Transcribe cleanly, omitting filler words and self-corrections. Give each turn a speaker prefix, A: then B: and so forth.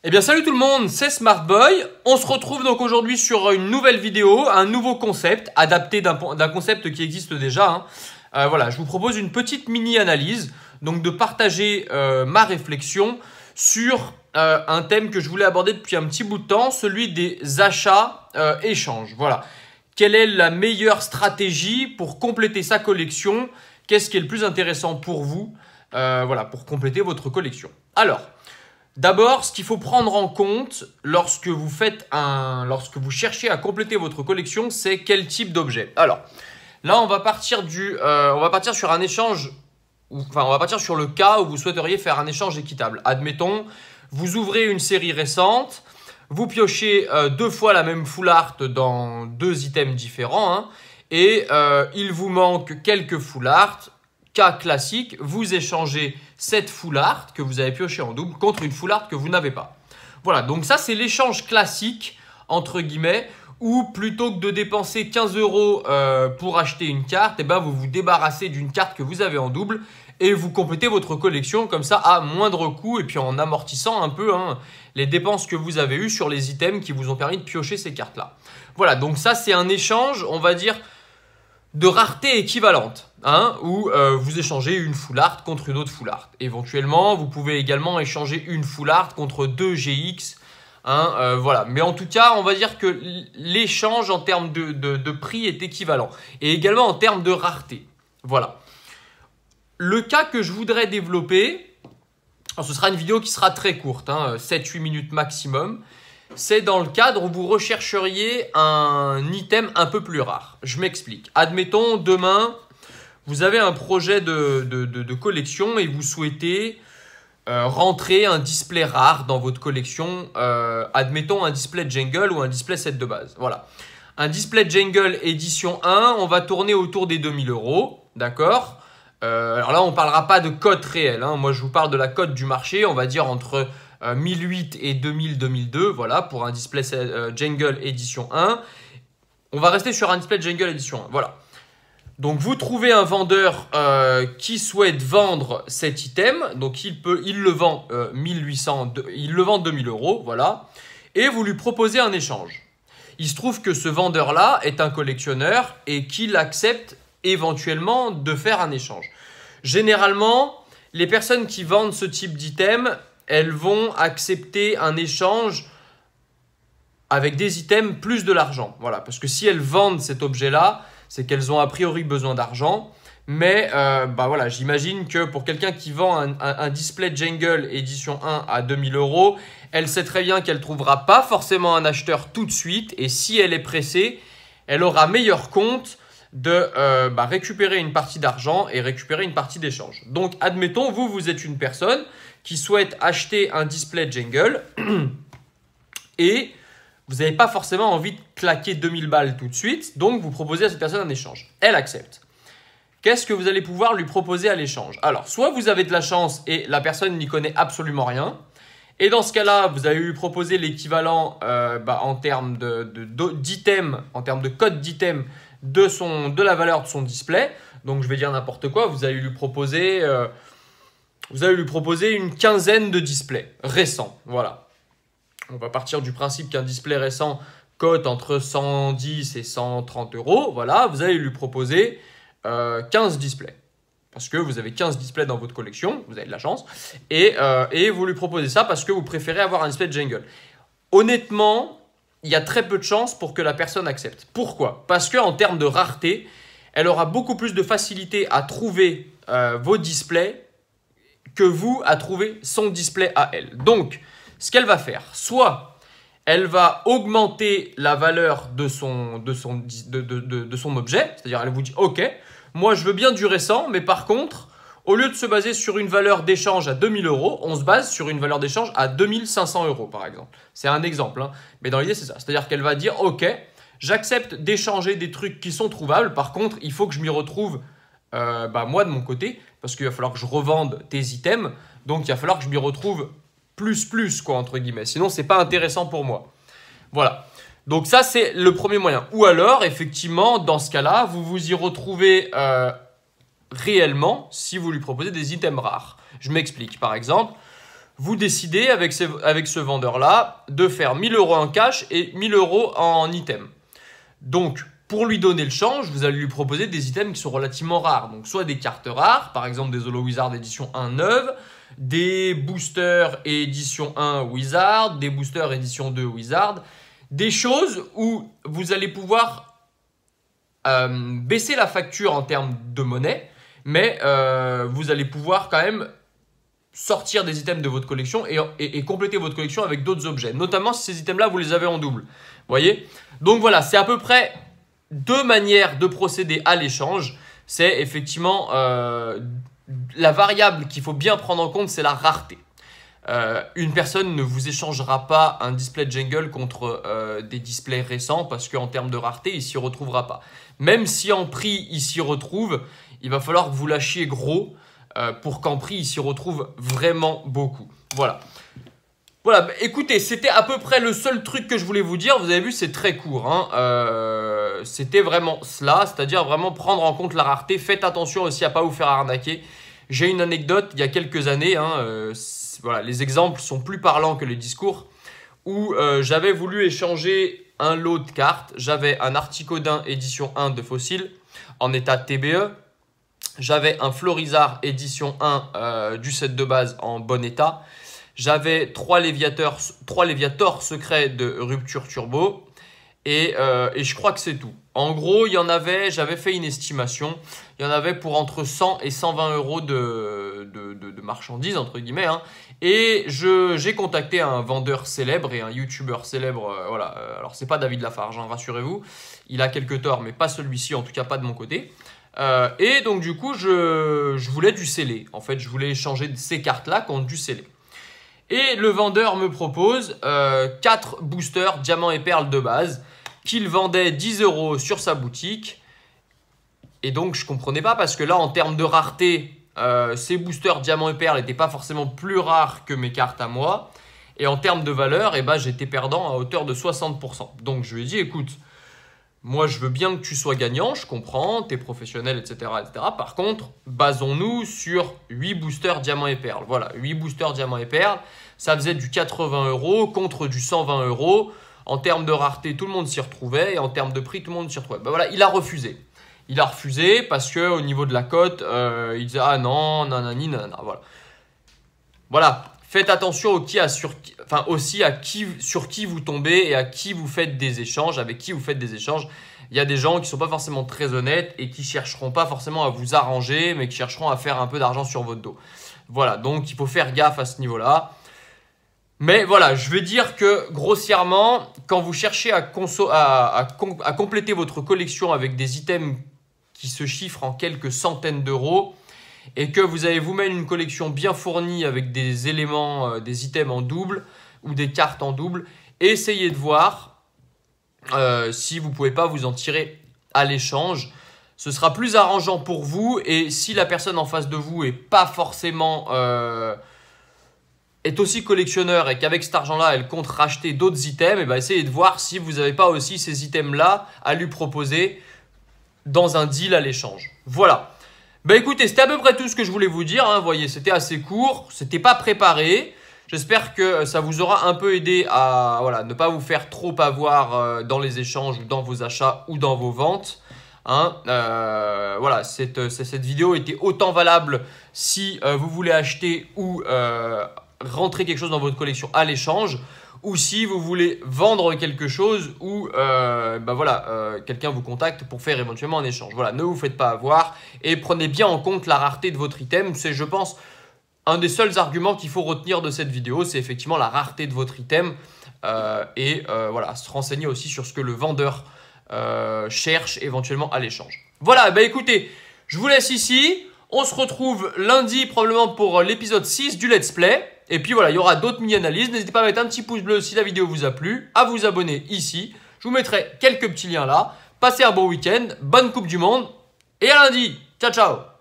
A: Eh bien salut tout le monde, c'est Smartboy. On se retrouve donc aujourd'hui sur une nouvelle vidéo, un nouveau concept adapté d'un concept qui existe déjà. Voilà, je vous propose une petite mini-analyse, donc de partager ma réflexion sur un thème que je voulais aborder depuis un petit bout de temps, celui des achats échanges. Voilà, quelle est la meilleure stratégie pour compléter sa collection? Qu'est-ce qui est le plus intéressant pour vous voilà, pour compléter votre collection? Alors, d'abord, ce qu'il faut prendre en compte lorsque vous cherchez à compléter votre collection, c'est quel type d'objet. Alors, là, on va partir sur un échange, enfin, on va partir sur le cas où vous souhaiteriez faire un échange équitable. Admettons, vous ouvrez une série récente, vous piochez deux fois la même full art dans deux items différents, et il vous manque quelques full art. Cas classique, vous échangez cette full art que vous avez pioché en double contre une full art que vous n'avez pas. Voilà, donc ça c'est l'échange classique, entre guillemets, où plutôt que de dépenser 15 € pour acheter une carte, vous vous débarrassez d'une carte que vous avez en double et vous complétez votre collection comme ça à moindre coût et puis en amortissant un peu les dépenses que vous avez eues sur les items qui vous ont permis de piocher ces cartes-là. Voilà, donc ça c'est un échange, on va dire, de rareté équivalente, où vous échangez une full art contre une autre full art. Éventuellement, vous pouvez également échanger une full art contre deux GX. Voilà. Mais en tout cas, on va dire que l'échange en termes de prix est équivalent. Et également en termes de rareté. Voilà. Le cas que je voudrais développer, alors ce sera une vidéo qui sera très courte, 7-8 minutes maximum. C'est dans le cadre où vous rechercheriez un item un peu plus rare. Je m'explique. Admettons, demain, vous avez un projet de collection et vous souhaitez rentrer un display rare dans votre collection. Admettons un display Jungle ou un display set de base. Voilà. Un display Jungle édition 1, on va tourner autour des 2000 €. D'accord ? Alors là, on ne parlera pas de cote réelle. Moi, je vous parle de la cote du marché. On va dire entre 1008 et 2000-2002, voilà, pour un display Jungle édition 1. On va rester sur un display Jungle édition 1, voilà. Donc, vous trouvez un vendeur qui souhaite vendre cet item. Donc, il le vend 1800, il le vend 2000 €, voilà. Et vous lui proposez un échange. Il se trouve que ce vendeur-là est un collectionneur et qu'il accepte éventuellement de faire un échange. Généralement, les personnes qui vendent ce type d'item, elles vont accepter un échange avec des items plus de l'argent. Voilà, parce que si elles vendent cet objet-là, c'est qu'elles ont a priori besoin d'argent. Mais voilà, j'imagine que pour quelqu'un qui vend un display Jungle édition 1 à 2000 €, elle sait très bien qu'elle ne trouvera pas forcément un acheteur tout de suite. Et si elle est pressée, elle aura meilleur compte de récupérer une partie d'argent et récupérer une partie d'échange. Donc, admettons, vous êtes une personne qui souhaite acheter un display Jungle et vous n'avez pas forcément envie de claquer 2000 balles tout de suite, donc vous proposez à cette personne un échange. Elle accepte. Qu'est-ce que vous allez pouvoir lui proposer à l'échange? Alors, soit vous avez de la chance et la personne n'y connaît absolument rien, et dans ce cas-là, vous allez lui proposer l'équivalent en termes d'item, en termes de code d'item de la valeur de son display. Donc, je vais dire n'importe quoi, vous allez lui proposer une quinzaine de displays récents. Voilà. On va partir du principe qu'un display récent cote entre 110 et 130 €. Voilà, vous allez lui proposer 15 displays. Parce que vous avez 15 displays dans votre collection, vous avez de la chance. Et vous lui proposez ça parce que vous préférez avoir un display Jungle. Honnêtement, il y a très peu de chances pour que la personne accepte. Pourquoi? Parce qu'en termes de rareté, elle aura beaucoup plus de facilité à trouver vos displays que vous à trouver son display à elle. Donc, ce qu'elle va faire, soit elle va augmenter la valeur de son objet, c'est-à-dire elle vous dit « Ok, moi je veux bien du récent, mais par contre, au lieu de se baser sur une valeur d'échange à 2000 €, on se base sur une valeur d'échange à 2500 € par exemple. » C'est un exemple, mais dans l'idée c'est ça. C'est-à-dire qu'elle va dire « Ok, j'accepte d'échanger des trucs qui sont trouvables, par contre, il faut que je m'y retrouve moi de mon côté, parce qu'il va falloir que je revende tes items, donc il va falloir que je m'y retrouve plus quoi, entre guillemets, sinon c'est pas intéressant pour moi. » Voilà, donc ça c'est le premier moyen. Ou alors, effectivement, dans ce cas-là, vous vous y retrouvez réellement si vous lui proposez des items rares. Je m'explique, par exemple, vous décidez avec ce vendeur-là de faire 1000 € en cash et 1000 € en item. Donc, pour lui donner le change, vous allez lui proposer des items qui sont relativement rares. Donc, soit des cartes rares, par exemple des Holo Wizard édition 1 neuve, des boosters édition 1 Wizard, des boosters édition 2 Wizard, des choses où vous allez pouvoir baisser la facture en termes de monnaie, mais vous allez pouvoir quand même sortir des items de votre collection et compléter votre collection avec d'autres objets, notamment si ces items-là, vous les avez en double. Vous voyez? Donc voilà, c'est à peu près deux manières de procéder à l'échange. C'est effectivement la variable qu'il faut bien prendre en compte, c'est la rareté. Une personne ne vous échangera pas un display jungle contre des displays récents parce qu'en termes de rareté, il ne s'y retrouvera pas. Même si en prix, il s'y retrouve, il va falloir que vous lâchiez gros pour qu'en prix, il s'y retrouve vraiment beaucoup. Voilà. Voilà, bah, écoutez, c'était à peu près le seul truc que je voulais vous dire. Vous avez vu, c'est très court. Hein. C'était vraiment cela, c'est-à-dire vraiment prendre en compte la rareté. Faites attention aussi à ne pas vous faire arnaquer. J'ai une anecdote il y a quelques années. Hein, voilà, les exemples sont plus parlants que les discours. Où j'avais voulu échanger un lot de cartes. J'avais un Articodin édition 1 de Fossile en état TBE. J'avais un Florizard édition 1 du set de base en bon état. J'avais 3 Léviators secrets de Rupture Turbo. Et je crois que c'est tout. En gros, il y en avait, j'avais fait une estimation. Il y en avait pour entre 100 et 120 € de marchandises, entre guillemets. Hein. Et j'ai contacté un vendeur célèbre et un youtubeur célèbre. Voilà. Alors, c'est pas David Lafarge, hein, rassurez-vous. Il a quelques torts, mais pas celui-ci, en tout cas pas de mon côté. Et donc, du coup, je voulais du scellé. En fait, je voulais échanger ces cartes-là contre du scellé. Et le vendeur me propose 4 boosters diamants et perles de base qu'il vendait 10 € sur sa boutique. Et donc, je ne comprenais pas parce que là, en termes de rareté, ces boosters diamants et perles n'étaient pas forcément plus rares que mes cartes à moi. Et en termes de valeur, eh ben, j'étais perdant à hauteur de 60%. Donc, je lui ai dit, écoute, moi, je veux bien que tu sois gagnant, je comprends, tu es professionnel, etc., etc. Par contre, basons-nous sur 8 boosters diamants et perles. Voilà, 8 boosters diamants et perles, ça faisait du 80 € contre du 120 €. En termes de rareté, tout le monde s'y retrouvait et en termes de prix, tout le monde s'y retrouvait. Ben voilà, il a refusé. Il a refusé parce qu'au niveau de la cote, il disait « Ah non, nanani, nanana. » Voilà. Voilà. Faites attention aussi sur qui vous tombez et à qui vous faites des échanges, avec qui vous faites des échanges. Il y a des gens qui ne sont pas forcément très honnêtes et qui ne chercheront pas forcément à vous arranger, mais qui chercheront à faire un peu d'argent sur votre dos. Voilà, donc il faut faire gaffe à ce niveau-là. Mais voilà, je vais dire que grossièrement, quand vous cherchez à compléter votre collection avec des items qui se chiffrent en quelques centaines d'euros, et que vous avez vous-même une collection bien fournie avec des éléments, des items en double ou des cartes en double, essayez de voir si vous ne pouvez pas vous en tirer à l'échange. Ce sera plus arrangeant pour vous et si la personne en face de vous est pas forcément est aussi collectionneur et qu'avec cet argent-là, elle compte racheter d'autres items, et ben essayez de voir si vous n'avez pas aussi ces items-là à lui proposer dans un deal à l'échange. Voilà. Bah écoutez, c'était à peu près tout ce que je voulais vous dire. Hein. Vous voyez, c'était assez court, c'était pas préparé. J'espère que ça vous aura un peu aidé à ne pas vous faire trop avoir dans les échanges ou dans vos achats ou dans vos ventes. Hein. Voilà, cette vidéo était autant valable si vous voulez acheter ou rentrer quelque chose dans votre collection à l'échange, ou si vous voulez vendre quelque chose ou quelqu'un vous contacte pour faire éventuellement un échange. Voilà, ne vous faites pas avoir et prenez bien en compte la rareté de votre item. C'est, je pense, un des seuls arguments qu'il faut retenir de cette vidéo, c'est effectivement la rareté de votre item se renseigner aussi sur ce que le vendeur cherche éventuellement à l'échange. Voilà, bah écoutez, je vous laisse ici. On se retrouve lundi probablement pour l'épisode 6 du Let's Play. Et puis voilà, il y aura d'autres mini-analyses. N'hésitez pas à mettre un petit pouce bleu si la vidéo vous a plu, à vous abonner ici. Je vous mettrai quelques petits liens là. Passez un bon week-end, bonne Coupe du Monde et à lundi. Ciao, ciao.